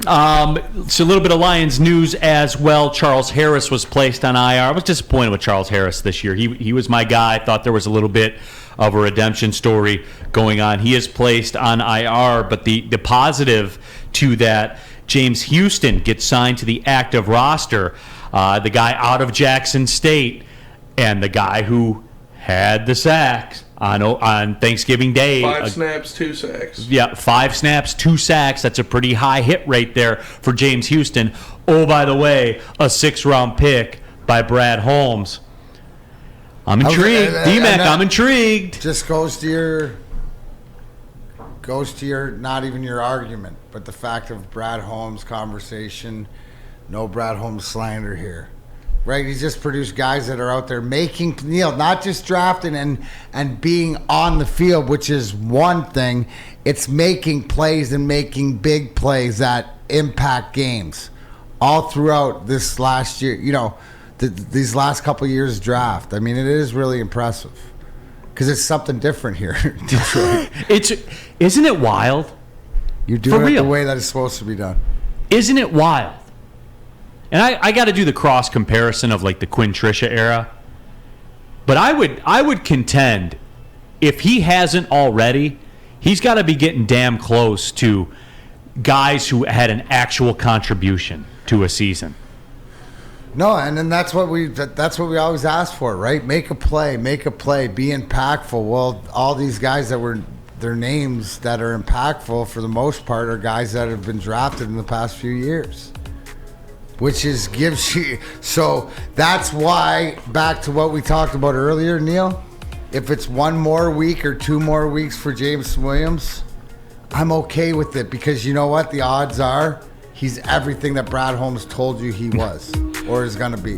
So a little bit of Lions news as well. Charles Harris was placed on IR. I was disappointed with Charles Harris this year. He was my guy. I thought there was a little bit of a redemption story going on. He is placed on IR, but the positive to that, James Houston gets signed to the active roster. The guy out of Jackson State and the guy who had the sacks on Thanksgiving Day. 5 snaps, 2 sacks. Yeah, 5 snaps, 2 sacks. That's a pretty high hit rate there for James Houston. Oh, by the way, a 6th-round pick by Brad Holmes. I'm intrigued. D-Mac, I'm intrigued. Just goes to your, not even your argument, but the fact of Brad Holmes conversation. No Brad Holmes slander here. Right, he's just produced guys that are out there making, not just drafting and being on the field, which is one thing. It's making plays and making big plays that impact games all throughout this last year. These last couple of years draft. I mean, it is really impressive because it's something different here in Detroit. Isn't it wild? You're doing it the way that it's supposed to be done. Isn't it wild? And I got to do the cross comparison of like the Quinn Trisha era. But I would contend if he hasn't already, he's got to be getting damn close to guys who had an actual contribution to a season. No, and then that's what we always ask for, right? Make a play, be impactful. Well, all these guys that were their names that are impactful for the most part are guys that have been drafted in the past few years. Which is gives you, so that's why, back to what we talked about earlier, Neil, if it's 1 more week or 2 more weeks for James Williams, I'm okay with it because you know what? The odds are he's everything that Brad Holmes told you he was or is going to be.